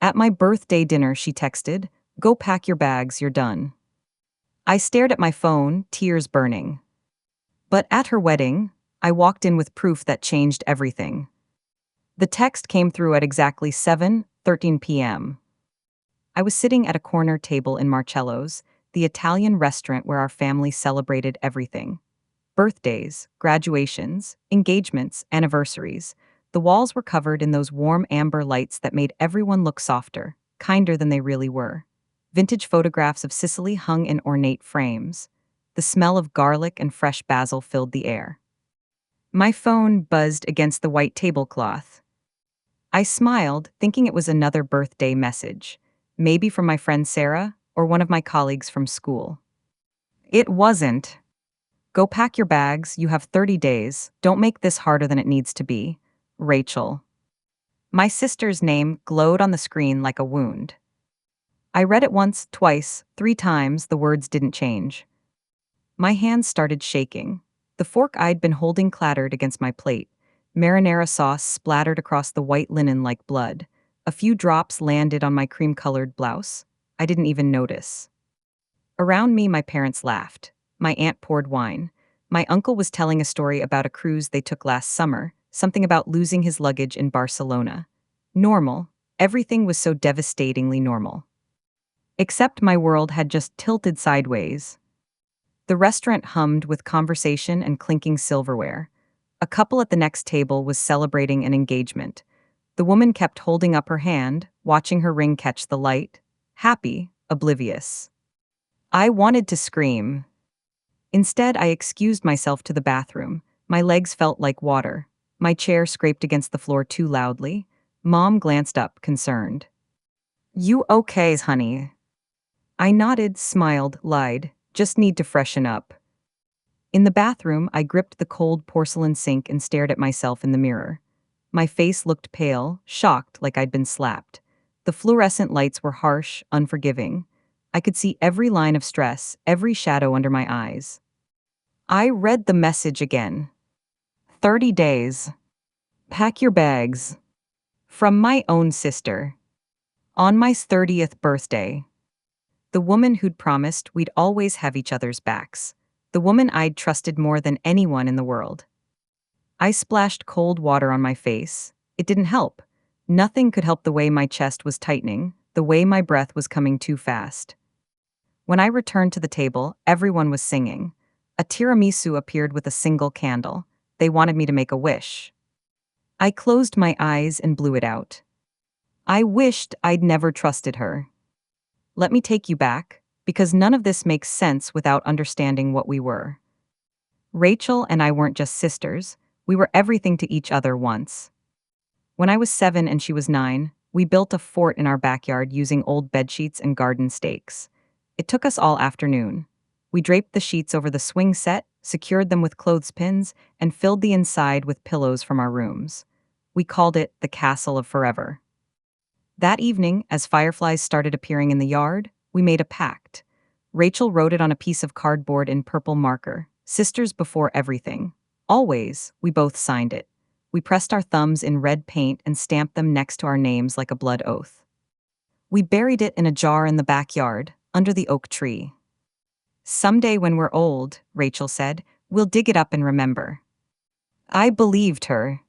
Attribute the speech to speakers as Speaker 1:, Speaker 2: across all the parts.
Speaker 1: At my birthday dinner, she texted, "Go pack your bags, you're done." I stared at my phone, tears burning. But at her wedding, I walked in with proof that changed everything. The text came through at exactly 7:13 p.m. I was sitting at a corner table in Marcello's, the Italian restaurant where our family celebrated everything. Birthdays, graduations, engagements, anniversaries. The walls were covered in those warm amber lights that made everyone look softer, kinder than they really were. Vintage photographs of Sicily hung in ornate frames. The smell of garlic and fresh basil filled the air. My phone buzzed against the white tablecloth. I smiled, thinking it was another birthday message, maybe from my friend Sarah or one of my colleagues from school. It wasn't. "Go pack your bags, you have 30 days, don't make this harder than it needs to be. Rachel." My sister's name glowed on the screen like a wound. I read it once, twice, 3 times, the words didn't change. My hands started shaking. The fork I'd been holding clattered against my plate. Marinara sauce splattered across the white linen like blood. A few drops landed on my cream-colored blouse. I didn't even notice. Around me, my parents laughed. My aunt poured wine. My uncle was telling a story about a cruise they took last summer, something about losing his luggage in Barcelona. Normal. Everything was so devastatingly normal. Except my world had just tilted sideways. The restaurant hummed with conversation and clinking silverware. A couple at the next table was celebrating an engagement. The woman kept holding up her hand, watching her ring catch the light. Happy, oblivious. I wanted to scream. Instead, I excused myself to the bathroom. My legs felt like water. My chair scraped against the floor too loudly. Mom glanced up, concerned. "You okay, honey?" I nodded, smiled, lied. "Just need to freshen up." In the bathroom, I gripped the cold porcelain sink and stared at myself in the mirror. My face looked pale, shocked, like I'd been slapped. The fluorescent lights were harsh, unforgiving. I could see every line of stress, every shadow under my eyes. I read the message again. 30 days. Pack your bags. From my own sister. On my 30th birthday. The woman who'd promised we'd always have each other's backs. The woman I'd trusted more than anyone in the world. I splashed cold water on my face. It didn't help. Nothing could help the way my chest was tightening, the way my breath was coming too fast. When I returned to the table, everyone was singing. A tiramisu appeared with a single candle. They wanted me to make a wish. I closed my eyes and blew it out. I wished I'd never trusted her. Let me take you back, because none of this makes sense without understanding what we were. Rachel and I weren't just sisters, we were everything to each other once. When I was 7 and she was 9, we built a fort in our backyard using old bedsheets and garden stakes. It took us all afternoon. We draped the sheets over the swing set, secured them with clothespins, and filled the inside with pillows from our rooms. We called it the Castle of Forever. That evening, as fireflies started appearing in the yard, we made a pact. Rachel wrote it on a piece of cardboard in purple marker, "Sisters before everything." Always, we both signed it. We pressed our thumbs in red paint and stamped them next to our names like a blood oath. We buried it in a jar in the backyard, under the oak tree. "Someday when we're old," Rachel said, "we'll dig it up and remember." I believed her.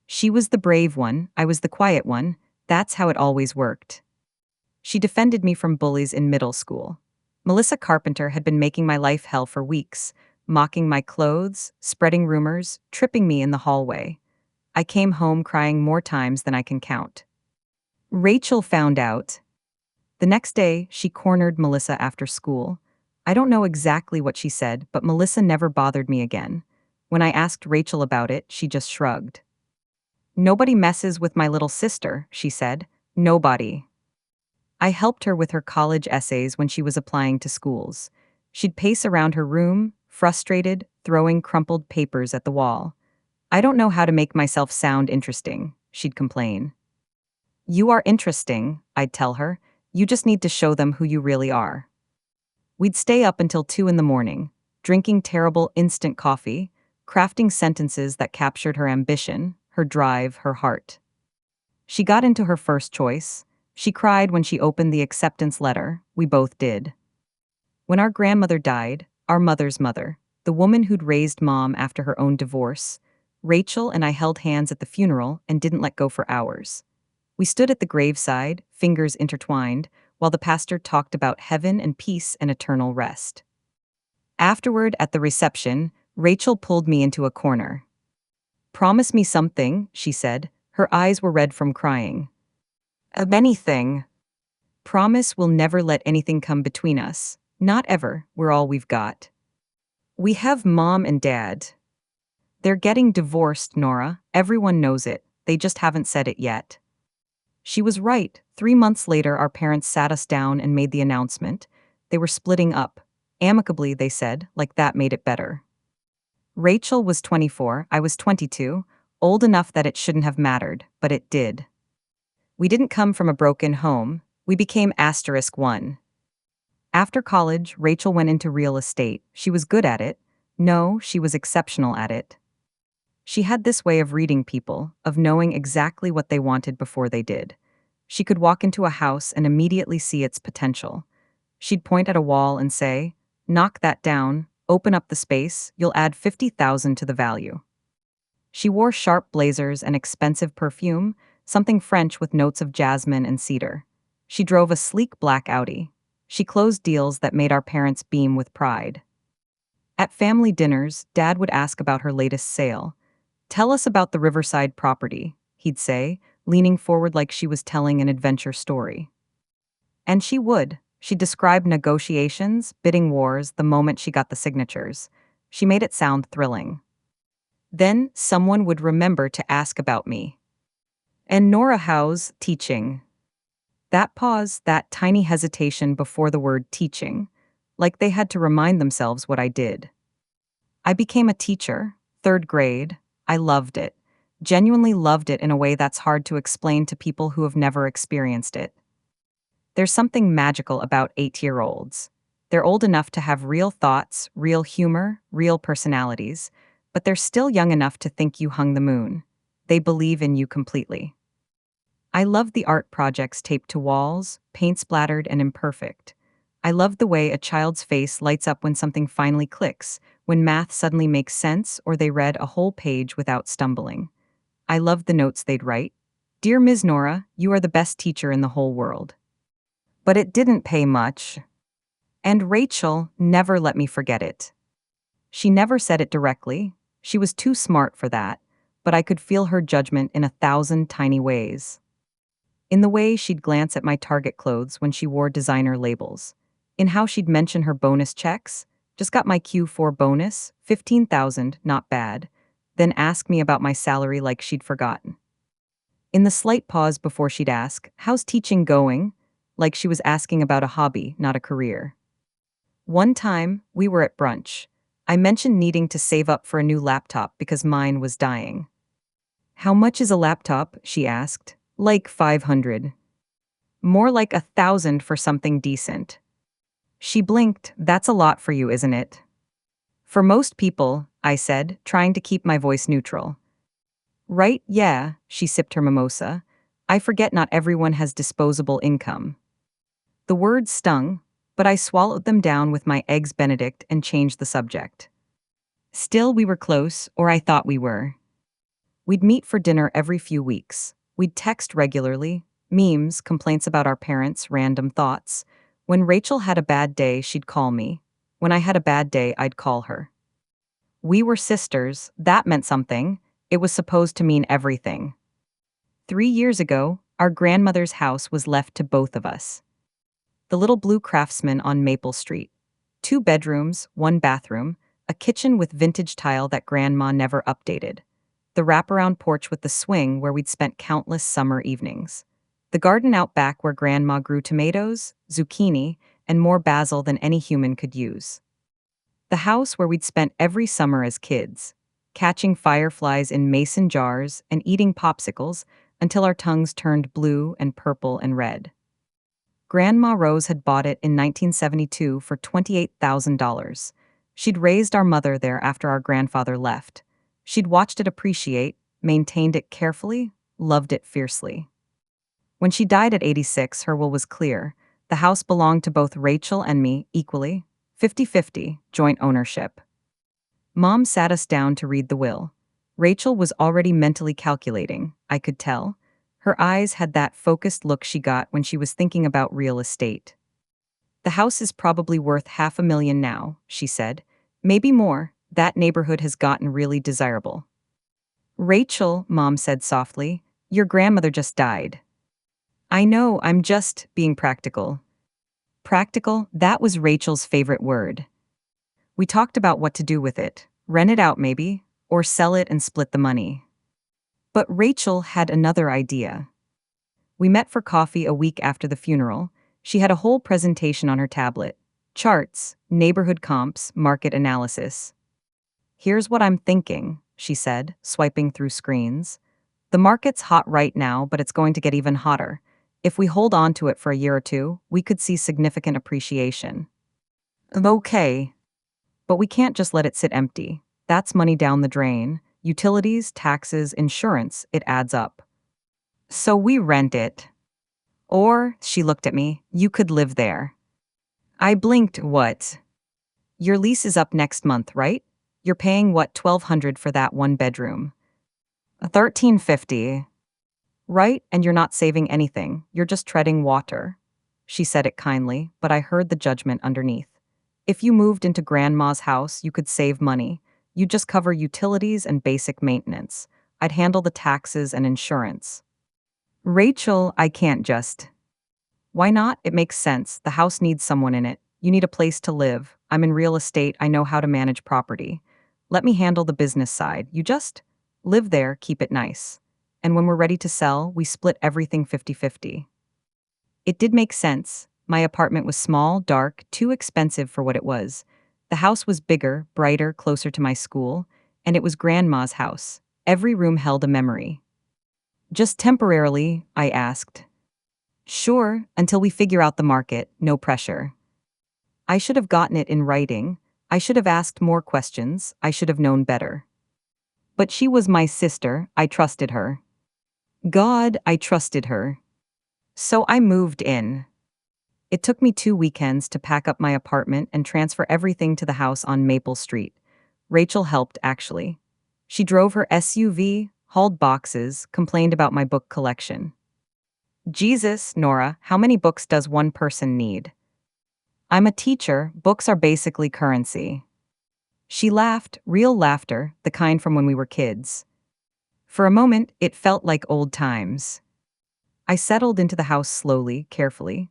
Speaker 1: She was the brave one, I was the quiet one. That's how it always worked. She defended me from bullies in middle school. Melissa Carpenter had been making my life hell for weeks, mocking my clothes, spreading rumors, tripping me in the hallway. I came home crying more times than I can count. Rachel found out. The next day, she cornered Melissa after school. I don't know exactly what she said, but Melissa never bothered me again. When I asked Rachel about it, she just shrugged. "Nobody messes with my little sister," she said. "Nobody." I helped her with her college essays when she was applying to schools. She'd pace around her room, frustrated, throwing crumpled papers at the wall. "I don't know how to make myself sound interesting," she'd complain. "You are interesting," I'd tell her. "You just need to show them who you really are." We'd stay up until 2 in the morning, drinking terrible instant coffee, crafting sentences that captured her ambition, her drive, her heart. She got into her first choice, She cried when she opened the acceptance letter. We both did. When our grandmother died, our mother's mother, the woman who'd raised Mom after her own divorce, Rachel and I held hands at the funeral and didn't let go for hours. We stood at the graveside, fingers intertwined, while the pastor talked about heaven and peace and eternal rest. Afterward, at the reception, Rachel pulled me into a corner. "Promise me something," she said. Her eyes were red from crying. "Of anything. Promise we'll never let anything come between us. Not ever, we're all we've got. We have Mom and Dad. They're getting divorced, Nora. Everyone knows it. They just haven't said it yet." She was right. 3 months later, our parents sat us down and made the announcement. They were splitting up. Amicably, they said, like that made it better. Rachel was 24, I was 22, old enough that it shouldn't have mattered, but it did. We didn't come from a broken home. We became *1. After college, Rachel went into real estate. She was good at it. No, she was exceptional at it. She had this way of reading people, of knowing exactly what they wanted before they did. She could walk into a house and immediately see its potential. She'd point at a wall and say, "Knock that down, open up the space, you'll add 50,000 to the value." She wore sharp blazers and expensive perfume, something French with notes of jasmine and cedar. She drove a sleek black Audi. She closed deals that made our parents beam with pride. At family dinners, Dad would ask about her latest sale. "Tell us about the Riverside property," he'd say, leaning forward like she was telling an adventure story. And she would. She described negotiations, bidding wars, the moment she got the signatures. She made it sound thrilling. Then someone would remember to ask about me. "And Nora, how's teaching?" That pause, that tiny hesitation before the word teaching, like they had to remind themselves what I did. I became a teacher, 3rd grade. I loved it. Genuinely loved it in a way that's hard to explain to people who have never experienced it. There's something magical about 8-year-olds. They're old enough to have real thoughts, real humor, real personalities, but they're still young enough to think you hung the moon. They believe in you completely. I loved the art projects taped to walls, paint splattered and imperfect. I loved the way a child's face lights up when something finally clicks, when math suddenly makes sense or they read a whole page without stumbling. I loved the notes they'd write. "Dear Ms. Nora, you are the best teacher in the whole world." But it didn't pay much. And Rachel never let me forget it. She never said it directly. She was too smart for that, but I could feel her judgment in 1,000 tiny ways. In the way she'd glance at my Target clothes when she wore designer labels. In how she'd mention her bonus checks. "Just got my Q4 bonus, 15,000, not bad." Then ask me about my salary like she'd forgotten. In the slight pause before she'd ask, "How's teaching going?" Like she was asking about a hobby, not a career. One time, we were at brunch. I mentioned needing to save up for a new laptop because mine was dying. "How much is a laptop?" she asked. "Like 500. "More like 1,000 for something decent." She blinked. "That's a lot for you, isn't it?" "For most people," I said, trying to keep my voice neutral. "Right, yeah," she sipped her mimosa. "I forget not everyone has disposable income." The words stung, but I swallowed them down with my Eggs Benedict and changed the subject. Still, we were close, or I thought we were. We'd meet for dinner every few weeks. We'd text regularly, memes, complaints about our parents, random thoughts. When Rachel had a bad day, she'd call me. When I had a bad day, I'd call her. We were sisters. That meant something. It was supposed to mean everything. 3 years ago, our grandmother's house was left to both of us. The little blue Craftsman on Maple Street. 2 bedrooms, 1 bathroom, a kitchen with vintage tile that Grandma never updated. The wraparound porch with the swing where we'd spent countless summer evenings. The garden out back where Grandma grew tomatoes, zucchini, and more basil than any human could use. The house where we'd spent every summer as kids, catching fireflies in mason jars and eating popsicles until our tongues turned blue and purple and red. Grandma Rose had bought it in 1972 for $28,000. She'd raised our mother there after our grandfather left. She'd watched it appreciate, maintained it carefully, loved it fiercely. When she died at 86, her will was clear. The house belonged to both Rachel and me equally, 50-50, joint ownership. Mom sat us down to read the will. Rachel was already mentally calculating, I could tell. Her eyes had that focused look she got when she was thinking about real estate. The house is probably worth $500,000 now, she said. Maybe more. That neighborhood has gotten really desirable. Rachel, Mom said softly, your grandmother just died. I know, I'm just being practical. Practical, that was Rachel's favorite word. We talked about what to do with it. Rent it out maybe, or sell it and split the money. But Rachel had another idea. We met for coffee a week after the funeral. She had a whole presentation on her tablet. Charts, neighborhood comps, market analysis. Here's what I'm thinking, she said, swiping through screens. The market's hot right now, but it's going to get even hotter. If we hold on to it for a year or two, we could see significant appreciation. Okay. But we can't just let it sit empty. That's money down the drain. Utilities, taxes, insurance, it adds up. So we rent it. Or, she looked at me, you could live there. I blinked, what? Your lease is up next month, right? You're paying what, $1,200 for that one bedroom? $1,350. Right, and you're not saving anything, you're just treading water. She said it kindly, but I heard the judgment underneath. If you moved into Grandma's house, you could save money. You'd just cover utilities and basic maintenance. I'd handle the taxes and insurance. Rachel, I can't just. Why not? It makes sense. The house needs someone in it. You need a place to live. I'm in real estate. I know how to manage property. Let me handle the business side. You just live there, keep it nice. And when we're ready to sell, we split everything 50-50. It did make sense. My apartment was small, dark, too expensive for what it was. The house was bigger, brighter, closer to my school, and it was Grandma's house. Every room held a memory. Just temporarily, I asked. Sure, until we figure out the market, no pressure. I should have gotten it in writing. I should have asked more questions. I should have known better. But she was my sister. I trusted her. God, I trusted her. So I moved in. It took me 2 weekends to pack up my apartment and transfer everything to the house on Maple Street. Rachel helped, actually. She drove her SUV, hauled boxes, complained about my book collection. Jesus, Nora, how many books does one person need? I'm a teacher, books are basically currency. She laughed, real laughter, the kind from when we were kids. For a moment, it felt like old times. I settled into the house slowly, carefully.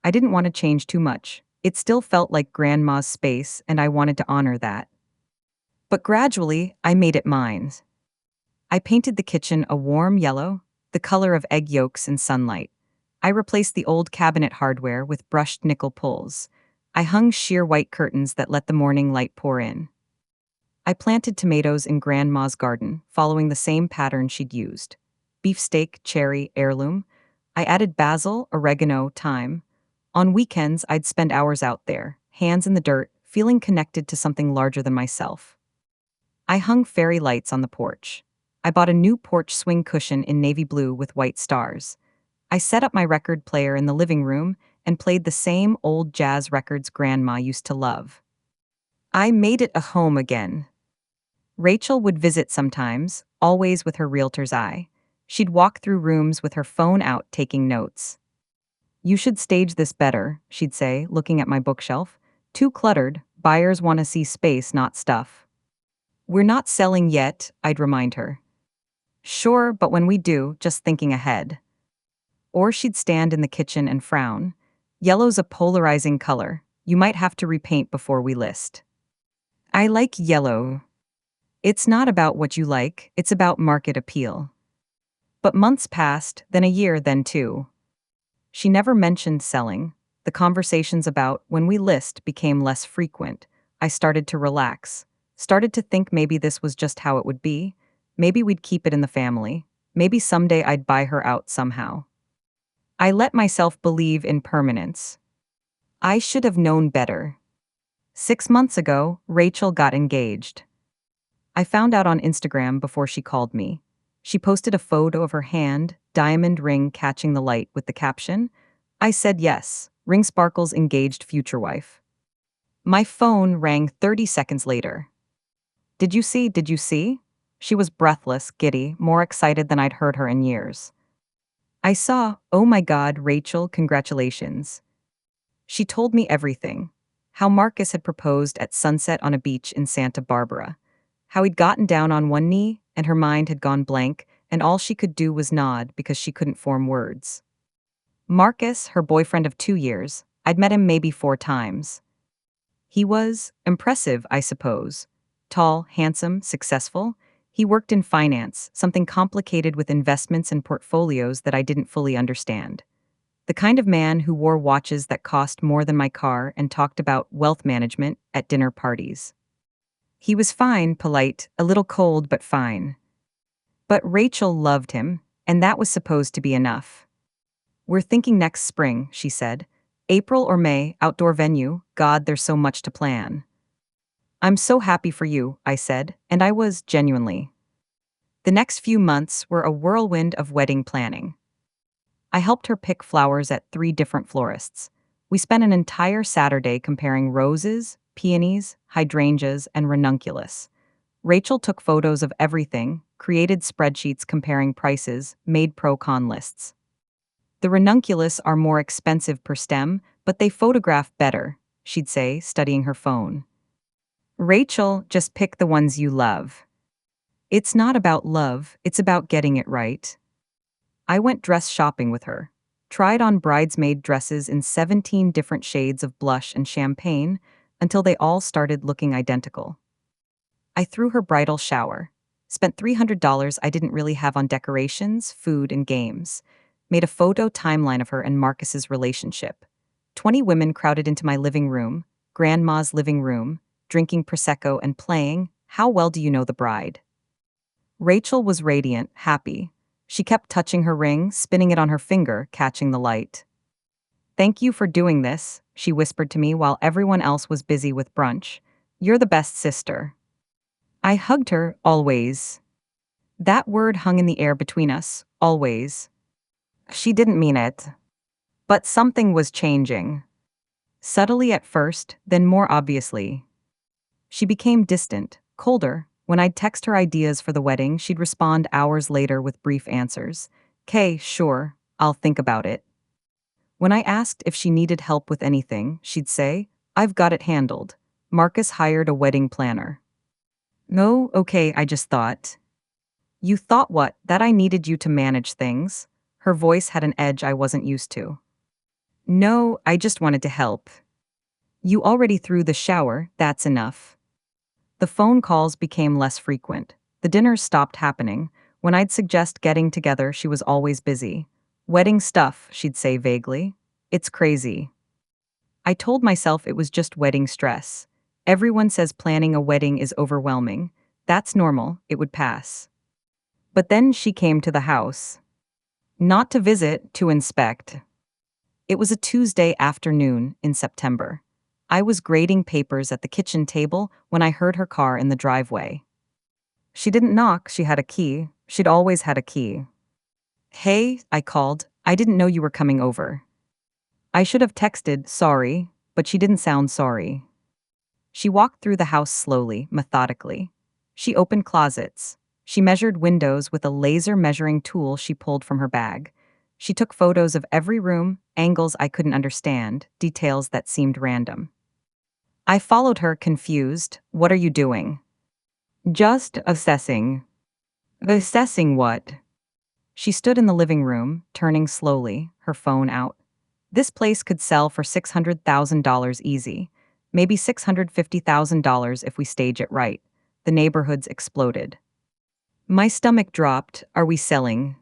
Speaker 1: I didn't want to change too much. It still felt like Grandma's space, and I wanted to honor that. But gradually, I made it mine. I painted the kitchen a warm yellow, the color of egg yolks in sunlight. I replaced the old cabinet hardware with brushed nickel pulls. I hung sheer white curtains that let the morning light pour in. I planted tomatoes in Grandma's garden, following the same pattern she'd used. Beefsteak, cherry, heirloom. I added basil, oregano, thyme. On weekends, I'd spend hours out there, hands in the dirt, feeling connected to something larger than myself. I hung fairy lights on the porch. I bought a new porch swing cushion in navy blue with white stars. I set up my record player in the living room and played the same old jazz records Grandma used to love. I made it a home again. Rachel would visit sometimes, always with her realtor's eye. She'd walk through rooms with her phone out taking notes. You should stage this better, she'd say, looking at my bookshelf. Too cluttered, buyers want to see space, not stuff. We're not selling yet, I'd remind her. Sure, but when we do, just thinking ahead. Or she'd stand in the kitchen and frown. Yellow's a polarizing color. You might have to repaint before we list. I like yellow. It's not about what you like, it's about market appeal. But months passed, then a year, then 2. She never mentioned selling. The conversations about when we list became less frequent. I started to relax. Started to think maybe this was just how it would be. Maybe we'd keep it in the family. Maybe someday I'd buy her out somehow. I let myself believe in permanence. I should have known better. 6 months ago, Rachel got engaged. I found out on Instagram before she called me. She posted a photo of her hand, diamond ring catching the light with the caption, "I said yes, ring sparkles engaged future wife." My phone rang 30 seconds later. Did you see? Did you see? She was breathless, giddy, more excited than I'd heard her in years. I saw, oh my God, Rachel, congratulations. She told me everything. How Marcus had proposed at sunset on a beach in Santa Barbara. How he'd gotten down on one knee, and her mind had gone blank, and all she could do was nod because she couldn't form words. Marcus, her boyfriend of 2 years, I'd met him maybe 4 times. He was impressive, I suppose. Tall, handsome, successful. He worked in finance, something complicated with investments and portfolios that I didn't fully understand. The kind of man who wore watches that cost more than my car and talked about wealth management at dinner parties. He was fine, polite, a little cold but fine. But Rachel loved him, and that was supposed to be enough. "We're thinking next spring," she said. "April or May, outdoor venue, God, there's so much to plan." "I'm so happy for you," I said, and I was, genuinely. The next few months were a whirlwind of wedding planning. I helped her pick flowers at 3 different florists. We spent an entire Saturday comparing roses, peonies, hydrangeas, and ranunculus. Rachel took photos of everything, created spreadsheets comparing prices, made pro-con lists. "The ranunculus are more expensive per stem, but they photograph better," she'd say, studying her phone. "Rachel, just pick the ones you love." It's not about love, it's about getting it right. I went dress shopping with her. Tried on bridesmaid dresses in 17 different shades of blush and champagne until they all started looking identical. I threw her bridal shower. Spent $300 I didn't really have on decorations, food, and games. Made a photo timeline of her and Marcus's relationship. 20 women crowded into my living room, grandma's living room, drinking Prosecco and playing How Well Do You Know the Bride? Rachel was radiant, happy. She kept touching her ring, spinning it on her finger, catching the light. "Thank you for doing this," she whispered to me while everyone else was busy with brunch. "You're the best sister." I hugged her, always. That word hung in the air between us, always. She didn't mean it. But something was changing. Subtly at first, then more obviously. She became distant, colder. When I'd text her ideas for the wedding, she'd respond hours later with brief answers. "'Kay, sure, I'll think about it." When I asked if she needed help with anything, she'd say, "I've got it handled. Marcus hired a wedding planner." "No, okay, I just thought." "You thought what? That I needed you to manage things?" Her voice had an edge I wasn't used to. "No, I just wanted to help." "You already threw the shower, that's enough." The phone calls became less frequent. The dinners stopped happening. When I'd suggest getting together, she was always busy. "Wedding stuff," she'd say vaguely. "It's crazy." I told myself it was just wedding stress. Everyone says planning a wedding is overwhelming. That's normal, it would pass. But then she came to the house. Not to visit, to inspect. It was a Tuesday afternoon in September. I was grading papers at the kitchen table when I heard her car in the driveway. She didn't knock, she had a key. She'd always had a key. "Hey," I called. "I didn't know you were coming over." I should have texted, "Sorry," but she didn't sound sorry. She walked through the house slowly, methodically. She opened closets. She measured windows with a laser measuring tool she pulled from her bag. She took photos of every room, angles I couldn't understand, details that seemed random. I followed her, confused. "What are you doing?" "Just assessing." "Assessing what?" She stood in the living room, turning slowly, her phone out. "This place could sell for $600,000 easy. Maybe $650,000 if we stage it right." The neighborhoods exploded. My stomach dropped. "Are we selling?"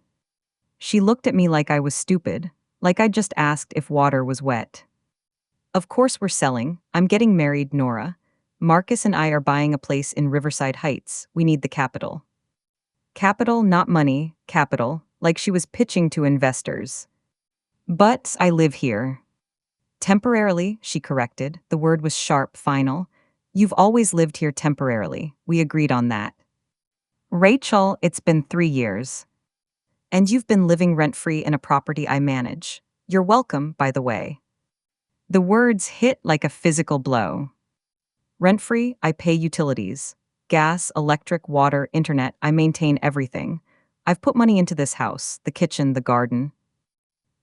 Speaker 1: She looked at me like I was stupid, like I'd just asked if water was wet. "Of course we're selling. I'm getting married, Nora. Marcus and I are buying a place in Riverside Heights. We need the capital." Capital, not money, capital, like she was pitching to investors. "But I live here." "Temporarily," she corrected. The word was sharp, final. "You've always lived here temporarily. We agreed on that." Rachel, it's been 3 years. And you've been living rent-free in a property I manage. You're welcome, by the way. The words hit like a physical blow. Rent-free, I pay utilities. Gas, electric, water, internet, I maintain everything. I've put money into this house, the kitchen, the garden.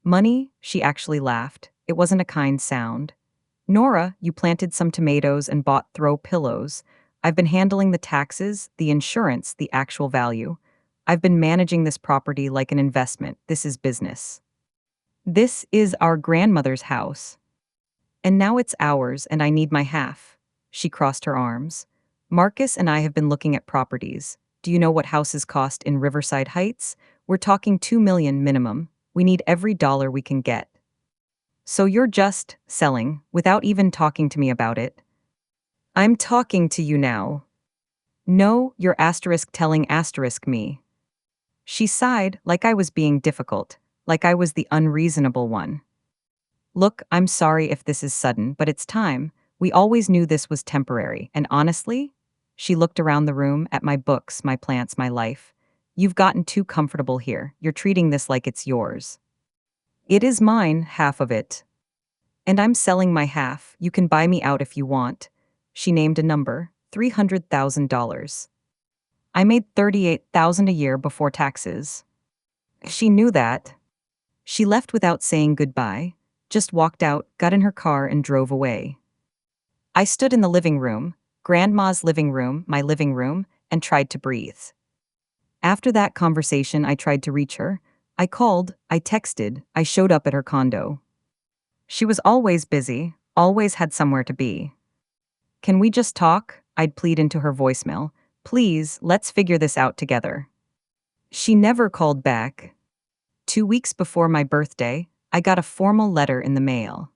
Speaker 1: Money? She actually laughed. It wasn't a kind sound. Nora, you planted some tomatoes and bought throw pillows. I've been handling the taxes, the insurance, the actual value. I've been managing this property like an investment. This is business. This is our grandmother's house. And now it's ours, and I need my half. She crossed her arms. Marcus and I have been looking at properties. Do you know what houses cost in Riverside Heights? We're talking 2 million minimum. We need every dollar we can get. So you're just selling, without even talking to me about it? I'm talking to you now. No, you're asterisk telling asterisk me. She sighed, like I was being difficult, like I was the unreasonable one. Look, I'm sorry if this is sudden, but it's time. We always knew this was temporary, and honestly, she looked around the room at my books, my plants, my life. You've gotten too comfortable here. You're treating this like it's yours. It is mine, half of it. And I'm selling my half. You can buy me out if you want. She named a number, $300,000. I made $38,000 a year before taxes. She knew that. She left without saying goodbye, just walked out, got in her car, and drove away. I stood in the living room, Grandma's living room, my living room, and tried to breathe. After that conversation, I tried to reach her. I called, I texted, I showed up at her condo. She was always busy, always had somewhere to be. Can we just talk? I'd plead into her voicemail. Please, let's figure this out together. She never called back. 2 weeks before my birthday, I got a formal letter in the mail.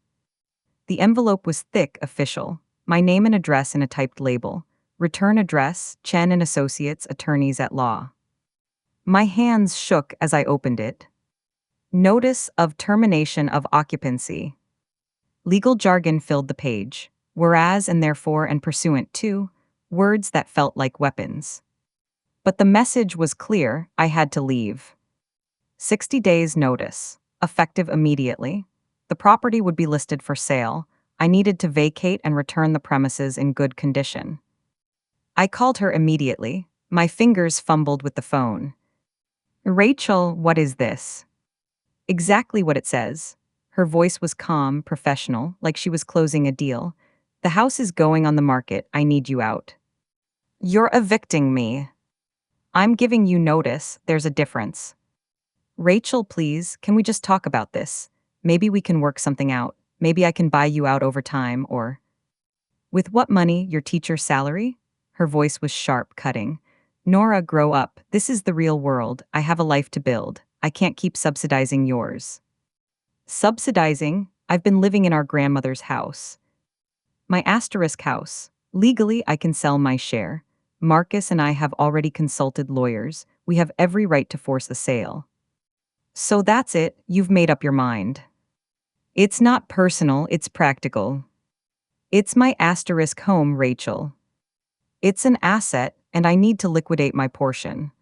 Speaker 1: The envelope was thick, official. My name and address in a typed label. Return address, Chen and Associates, Attorneys at Law. My hands shook as I opened it. Notice of termination of occupancy. Legal jargon filled the page. Whereas and therefore and pursuant to, words that felt like weapons. But the message was clear, I had to leave. 60 days notice, effective immediately. The property would be listed for sale. I needed to vacate and return the premises in good condition. I called her immediately. My fingers fumbled with the phone. Rachel, what is this? Exactly what it says. Her voice was calm, professional, like she was closing a deal. The house is going on the market. I need you out. You're evicting me. I'm giving you notice. There's a difference. Rachel, please, can we just talk about this? Maybe we can work something out. Maybe I can buy you out over time, or... With what money? Your teacher's salary? Her voice was sharp, cutting. Nora, grow up. This is the real world. I have a life to build. I can't keep subsidizing yours. Subsidizing? I've been living in our grandmother's house. My asterisk house. Legally, I can sell my share. Marcus and I have already consulted lawyers. We have every right to force a sale. So that's it, you've made up your mind. It's not personal, it's practical. It's my asterisk home, Rachel. It's an asset, and I need to liquidate my portion.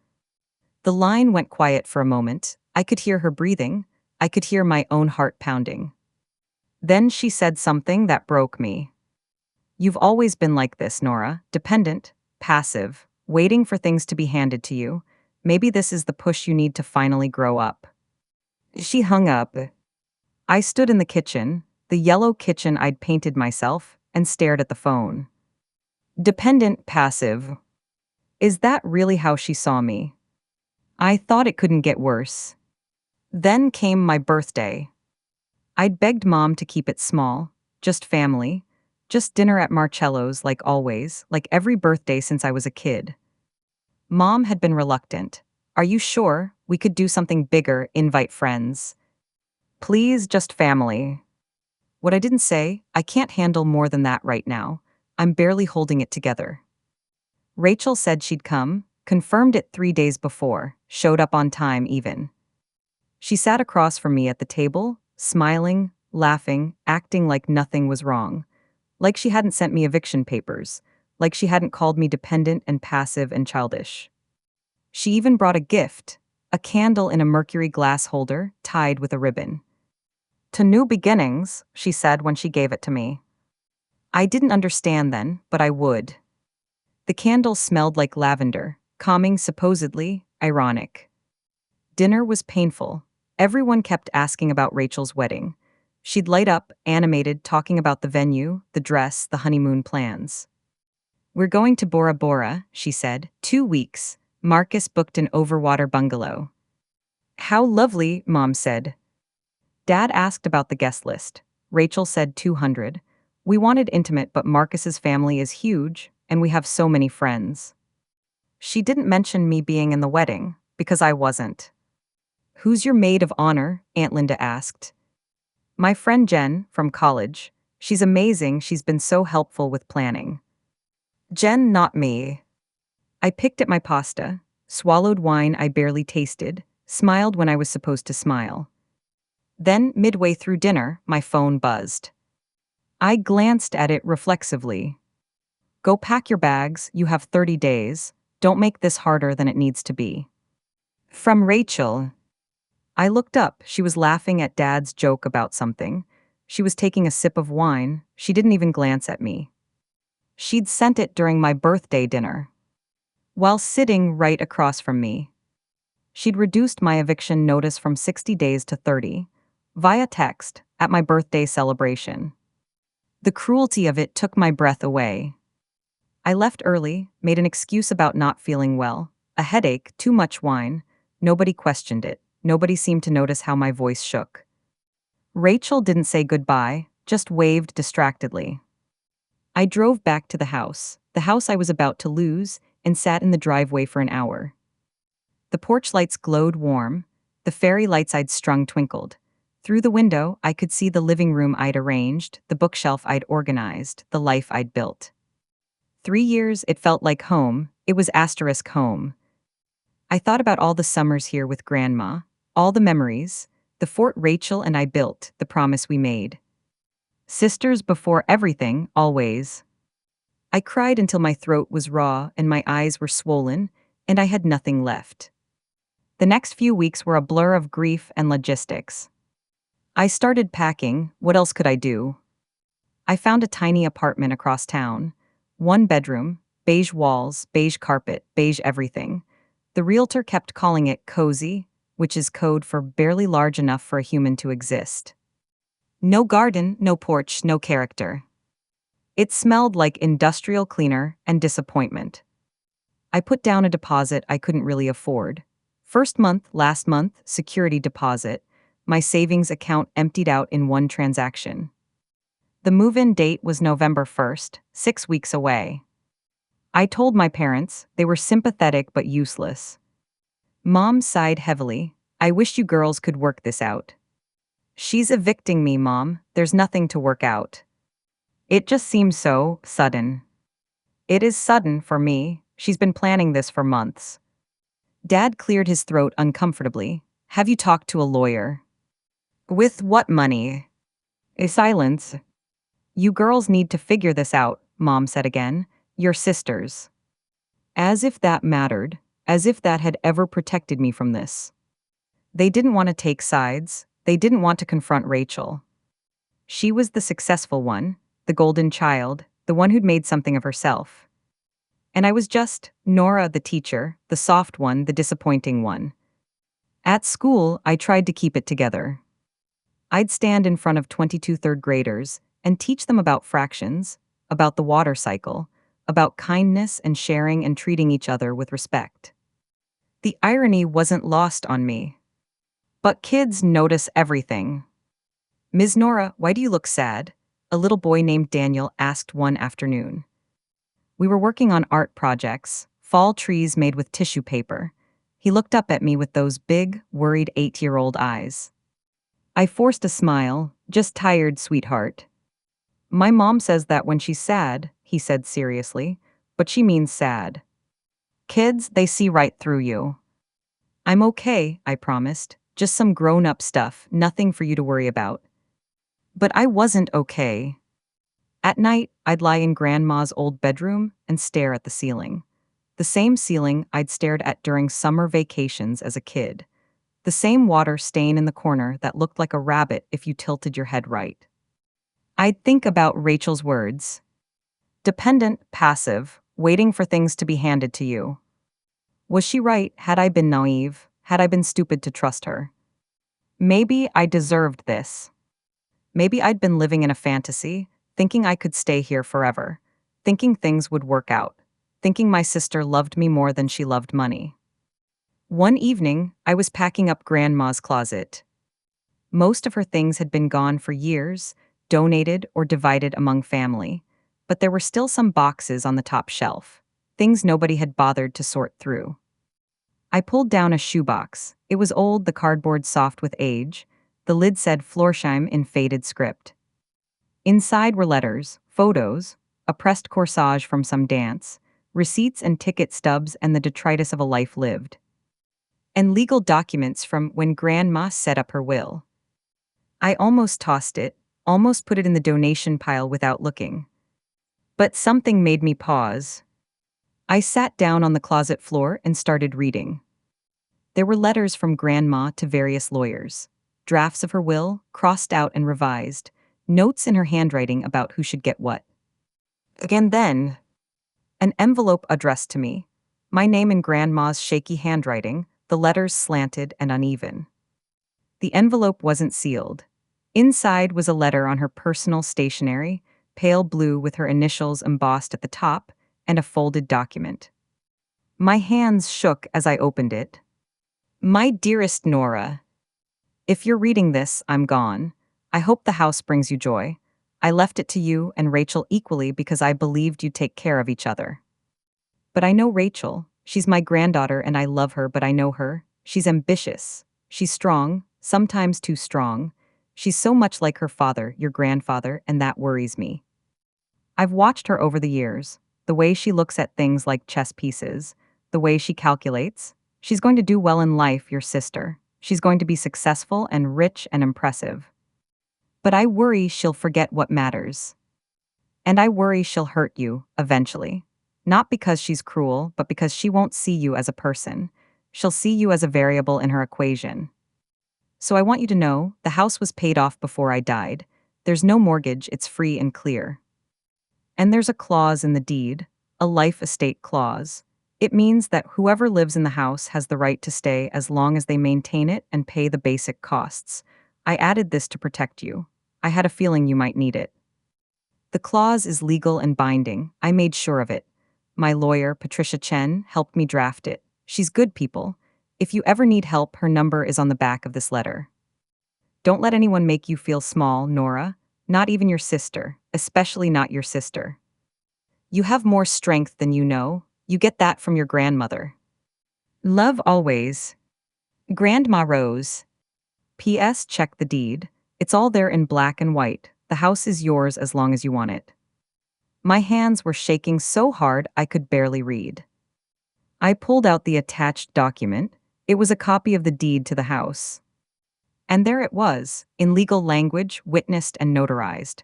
Speaker 1: The line went quiet for a moment. I could hear her breathing. I could hear my own heart pounding. Then she said something that broke me. You've always been like this, Nora, dependent, passive, waiting for things to be handed to you. Maybe this is the push you need to finally grow up. She hung up. I stood in the kitchen, the yellow kitchen I'd painted myself, and stared at the phone. Dependent, passive. Is that really how she saw me? I thought it couldn't get worse. Then came my birthday. I'd begged Mom to keep it small, just family, just dinner at Marcello's like always, like every birthday since I was a kid. Mom had been reluctant. Are you sure? We could do something bigger, invite friends. Please, just family. What I didn't say, I can't handle more than that right now. I'm barely holding it together. Rachel said she'd come, confirmed it 3 days before, showed up on time even. She sat across from me at the table, smiling, laughing, acting like nothing was wrong. Like she hadn't sent me eviction papers, like she hadn't called me dependent and passive and childish. She even brought a gift, a candle in a mercury glass holder tied with a ribbon. "To new beginnings," she said when she gave it to me. I didn't understand then, but I would. The candle smelled like lavender, calming, supposedly ironic. Dinner was painful. Everyone kept asking about Rachel's wedding. She'd light up, animated, talking about the venue, the dress, the honeymoon plans. "We're going to Bora Bora," she said. 2 weeks. Marcus booked an overwater bungalow. "How lovely," Mom said. Dad asked about the guest list. Rachel said 200. "We wanted intimate, but Marcus's family is huge, and we have so many friends." She didn't mention me being in the wedding, because I wasn't. "Who's your maid of honor?" Aunt Linda asked. "My friend Jen, from college. She's amazing, she's been so helpful with planning." "Jen, not me." I picked at my pasta, swallowed wine I barely tasted, smiled when I was supposed to smile. Then, midway through dinner, my phone buzzed. I glanced at it reflexively. "Go pack your bags, you have 30 days. Don't make this harder than it needs to be." From Rachel. I looked up. She was laughing at Dad's joke about something. She was taking a sip of wine. She didn't even glance at me. She'd sent it during my birthday dinner, while sitting right across from me. She'd reduced my eviction notice from 60 days to 30, via text, at my birthday celebration. The cruelty of it took my breath away. I left early, made an excuse about not feeling well, a headache, too much wine. Nobody questioned it. Nobody seemed to notice how my voice shook. Rachel didn't say goodbye, just waved distractedly. I drove back to the house I was about to lose, and sat in the driveway for an hour. The porch lights glowed warm. The fairy lights I'd strung twinkled. Through the window, I could see the living room I'd arranged, the bookshelf I'd organized, the life I'd built. 3 years, it felt like home. It was asterisk home. I thought about all the summers here with Grandma, all the memories, the fort Rachel and I built, the promise we made. Sisters before everything, always. I cried until my throat was raw and my eyes were swollen, and I had nothing left. The next few weeks were a blur of grief and logistics. I started packing. What else could I do? I found a tiny apartment across town. 1 bedroom, beige walls, beige carpet, beige everything. The realtor kept calling it cozy, which is code for barely large enough for a human to exist. No garden, no porch, no character. It smelled like industrial cleaner and disappointment. I put down a deposit I couldn't really afford. First month, last month, security deposit. My savings account emptied out in one transaction. The move-in date was November 1st, 6 weeks away. I told my parents. They were sympathetic but useless. Mom sighed heavily. "I wish you girls could work this out." "She's evicting me, Mom. There's nothing to work out." It just seems so sudden. It is sudden for me. She's been planning this for months. Dad cleared his throat uncomfortably. "Have you talked to a lawyer?" "With what money?" A silence. "You girls need to figure this out," Mom said again. "You're sisters." As if that mattered, as if that had ever protected me from this. They didn't want to take sides. They didn't want to confront Rachel. She was the successful one, the golden child, the one who'd made something of herself. And I was just Nora, the teacher, the soft one, the disappointing one. At school, I tried to keep it together. I'd stand in front of 22 third graders and teach them about fractions, about the water cycle, about kindness and sharing and treating each other with respect. The irony wasn't lost on me. But kids notice everything. "Ms. Nora, why do you look sad?" a little boy named Daniel asked one afternoon. We were working on art projects, fall trees made with tissue paper. He looked up at me with those big, worried 8-year-old eyes. I forced a smile. "Just tired, sweetheart." "My mom says that when she's sad," he said seriously, "but she means sad. Kids, they see right through you." "I'm okay," I promised. "Just some grown-up stuff, nothing for you to worry about." But I wasn't okay. At night, I'd lie in Grandma's old bedroom and stare at the ceiling. the same ceiling I'd stared at during summer vacations as a kid, the same water stain in the corner that looked like a rabbit if you tilted your head right. I'd think about Rachel's words: dependent, passive, waiting for things to be handed to you. Was she right? Had I been naive? Had I been stupid to trust her? Maybe I deserved this. Maybe I'd been living in a fantasy, thinking I could stay here forever, thinking things would work out, thinking my sister loved me more than she loved money. One evening, I was packing up Grandma's closet. Most of her things had been gone for years, donated or divided among family, but there were still some boxes on the top shelf, things nobody had bothered to sort through. I pulled down a shoebox. It was old, the cardboard soft with age. The lid said Florsheim in faded script. Inside were letters, photos, a pressed corsage from some dance, receipts and ticket stubs and the detritus of a life lived, and legal documents from when Grandma set up her will. I almost tossed it, almost put it in the donation pile without looking. But something made me pause. I sat down on the closet floor and started reading. There were letters from Grandma to various lawyers, drafts of her will, crossed out and revised, notes in her handwriting about who should get what. Again then, an envelope addressed to me, my name in Grandma's shaky handwriting, the letters slanted and uneven. The envelope wasn't sealed. Inside was a letter on her personal stationery, pale blue with her initials embossed at the top, and a folded document. My hands shook as I opened it. My dearest Nora, if you're reading this, I'm gone. I hope the house brings you joy. I left it to you and Rachel equally because I believed you'd take care of each other. But I know Rachel. She's my granddaughter and I love her, but I know her. She's ambitious. She's strong, sometimes too strong. She's so much like her father, your grandfather, and that worries me. I've watched her over the years, the way she looks at things like chess pieces, the way she calculates. She's going to do well in life, your sister. She's going to be successful and rich and impressive. But I worry she'll forget what matters. And I worry she'll hurt you, eventually. Not because she's cruel, but because she won't see you as a person. She'll see you as a variable in her equation. So I want you to know, the house was paid off before I died. There's no mortgage, it's free and clear. And there's a clause in the deed, a life estate clause. It means that whoever lives in the house has the right to stay as long as they maintain it and pay the basic costs. I added this to protect you. I had a feeling you might need it. The clause is legal and binding. I made sure of it. My lawyer, Patricia Chen, helped me draft it. She's good, people. If you ever need help, her number is on the back of this letter. Don't let anyone make you feel small, Nora. Not even your sister, especially not your sister. You have more strength than you know. You get that from your grandmother. Love always. Grandma Rose. P.S. Check the deed. It's all there in black and white. The house is yours as long as you want it. My hands were shaking so hard I could barely read. I pulled out the attached document. It was a copy of the deed to the house. And there it was, in legal language, witnessed and notarized.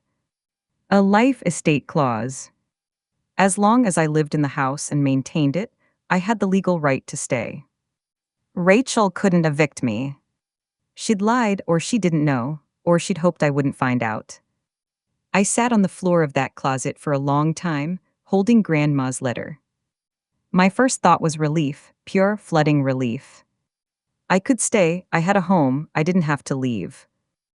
Speaker 1: A life estate clause. As long as I lived in the house and maintained it, I had the legal right to stay. Rachel couldn't evict me. She'd lied, or she didn't know, or she'd hoped I wouldn't find out. I sat on the floor of that closet for a long time, holding Grandma's letter. My first thought was relief, pure, flooding relief. I could stay, I had a home, I didn't have to leave.